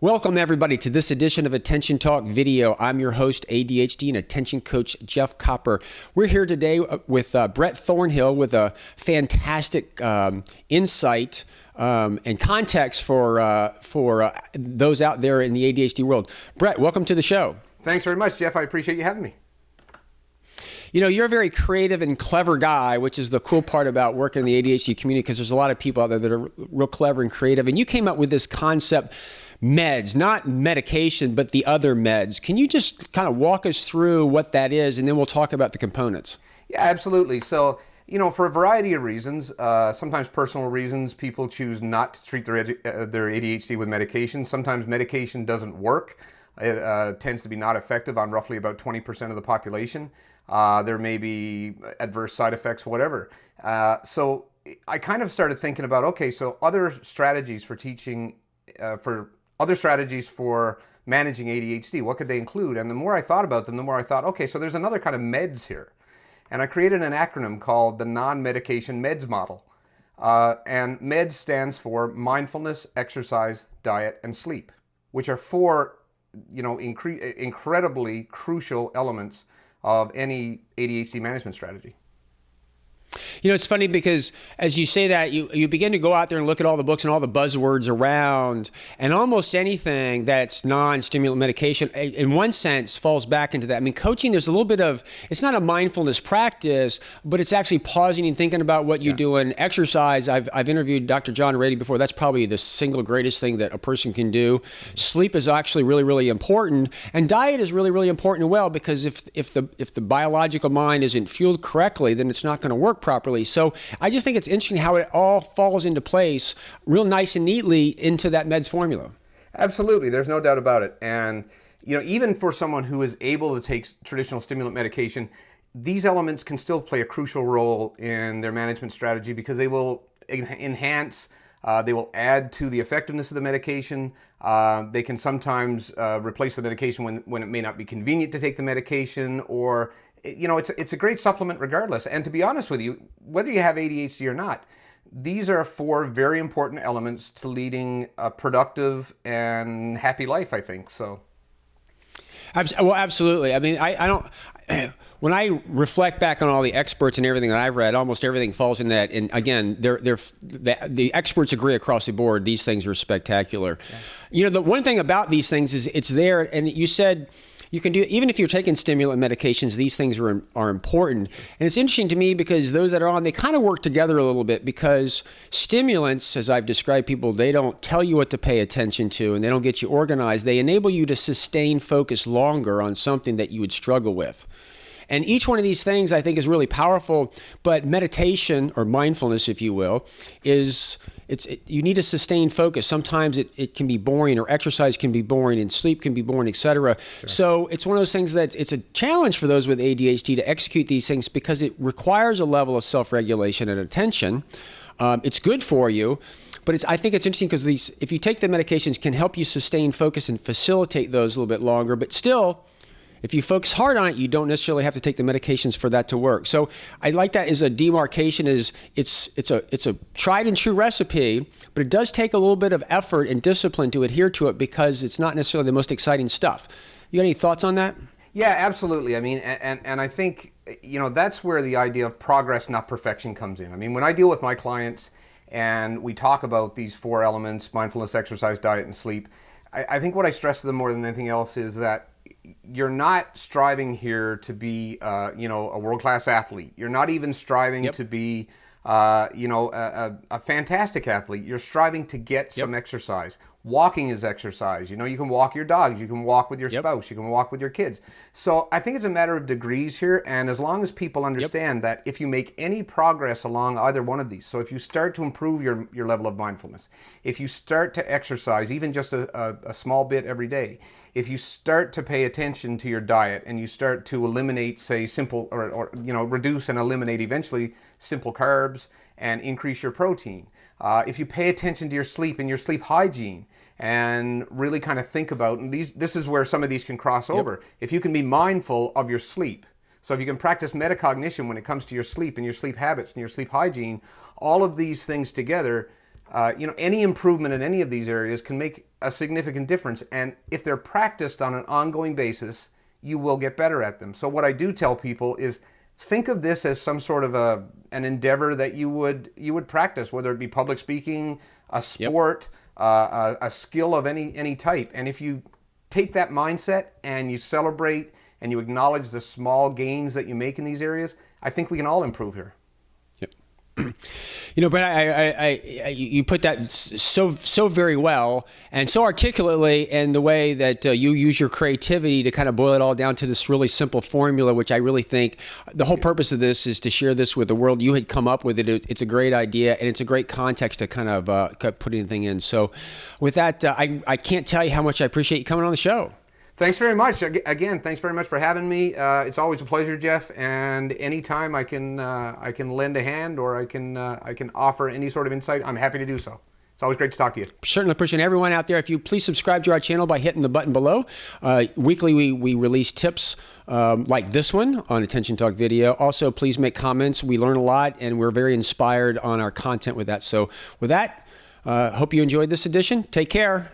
Welcome everybody to this edition of Attention Talk Video. I'm your host, ADHD and attention coach Jeff Copper. We're here today with Brett Thornhill with a fantastic insight and context for those out there in the ADHD world. Brett, welcome to the show. Thanks very much, Jeff. I appreciate you having me. You know, you're a very creative and clever guy, which is the cool part about working in the ADHD community, because there's a lot of people out there that are real clever and creative. And you came up with this concept, meds, not medication, but the other meds. Can you just kind of walk us through what that is, and then we'll talk about the components? Yeah, absolutely. So, you know, for a variety of reasons, sometimes personal reasons, people choose not to treat their ADHD with medication. Sometimes medication doesn't work. It tends to be not effective on roughly about 20% of the population. There may be adverse side effects, whatever. So I kind of started thinking about, okay, so other strategies for teaching, other strategies for managing ADHD, what could they include? And the more I thought about them, the more I thought, okay, so there's another kind of meds here. And I created an acronym called the non-medication meds model. And meds stands for mindfulness, exercise, diet, and sleep, which are four, you know, incredibly crucial elements of any ADHD management strategy. You know, it's funny because as you say that, you begin to go out there and look at all the books and all the buzzwords around, and almost anything that's non-stimulant medication, in one sense, falls back into that. I mean, coaching, there's a little bit of, it's not a mindfulness practice, but it's actually pausing and thinking about what you do. And exercise, I've interviewed Dr. John Rady before. That's probably the single greatest thing that a person can do. Sleep is actually really, really important. And diet is really, really important as well, because if the biological mind isn't fueled correctly, then it's not going to work properly. So I just think it's interesting how it all falls into place real nice and neatly into that meds formula. Absolutely. There's no doubt about it. And, you know, even for someone who is able to take traditional stimulant medication, these elements can still play a crucial role in their management strategy, because they will enhance, they will add to the effectiveness of the medication. They can sometimes replace the medication when it may not be convenient to take the medication, or you know, it's a great supplement regardless. And to be honest with you, whether you have ADHD or not, these are four very important elements to leading a productive and happy life, I think. So, well, absolutely. I mean, I don't. When I reflect back on all the experts and everything that I've read, almost everything falls in that. And again, the experts agree across the board. These things are spectacular. Yeah. You know, the one thing about these things is it's there, and you said, you can do, even if you're taking stimulant medications, these things are important. And it's interesting to me because those that are on, they kind of work together a little bit, because stimulants, as I've described people, they don't tell you what to pay attention to, and they don't get you organized. They enable you to sustain focus longer on something that you would struggle with. And each one of these things I think is really powerful, but meditation, or mindfulness, if you will, you need to sustain focus. Sometimes it can be boring, or exercise can be boring, and sleep can be boring, etc. Sure. So it's one of those things that it's a challenge for those with ADHD to execute these things, because it requires a level of self-regulation and attention. It's good for you, but I think it's interesting because if you take the medications, can help you sustain focus and facilitate those a little bit longer, but still, if you focus hard on it, you don't necessarily have to take the medications for that to work. So I like that as a demarcation. It's a tried and true recipe, but it does take a little bit of effort and discipline to adhere to it, because it's not necessarily the most exciting stuff. You got any thoughts on that? Yeah, absolutely. I mean, and I think, you know, that's where the idea of progress, not perfection, comes in. I mean, when I deal with my clients and we talk about these four elements, mindfulness, exercise, diet, and sleep, I think what I stress to them more than anything else is that you're not striving here to be, you know, a world-class athlete. You're not even striving to be, you know, a fantastic athlete. You're striving to get some exercise. Walking is exercise. You know, you can walk your dogs. You can walk with your spouse. You can walk with your kids. So I think it's a matter of degrees here. And as long as people understand that if you make any progress along either one of these, so if you start to improve your level of mindfulness, if you start to exercise even just a small bit every day, if you start to pay attention to your diet and you start to eliminate, say, simple or you know, reduce and eliminate eventually simple carbs and increase your protein. If you pay attention to your sleep and your sleep hygiene and really kind of think about, and this is where some of these can cross over. If you can be mindful of your sleep, so if you can practice metacognition when it comes to your sleep and your sleep habits and your sleep hygiene, all of these things together any improvement in any of these areas can make a significant difference. And if they're practiced on an ongoing basis, you will get better at them. So what I do tell people is think of this as some sort of an endeavor that you would practice, whether it be public speaking, a sport, a skill of any type. And if you take that mindset and you celebrate and you acknowledge the small gains that you make in these areas, I think we can all improve here. Brent, you put that so very well and so articulately in the way that you use your creativity to kind of boil it all down to this really simple formula, which I really think the whole purpose of this is to share this with the world. You had come up with it. It's a great idea, and it's a great context to kind of put anything in. So with that, I can't tell you how much I appreciate you coming on the show. Thanks very much. Again, thanks very much for having me. It's always a pleasure, Jeff. And anytime I can lend a hand or I can offer any sort of insight, I'm happy to do so. It's always great to talk to you. Certainly appreciate everyone out there. If you please subscribe to our channel by hitting the button below. Weekly, we release tips like this one on Attention Talk Video. Also, please make comments. We learn a lot, and we're very inspired on our content with that. So with that, hope you enjoyed this edition. Take care.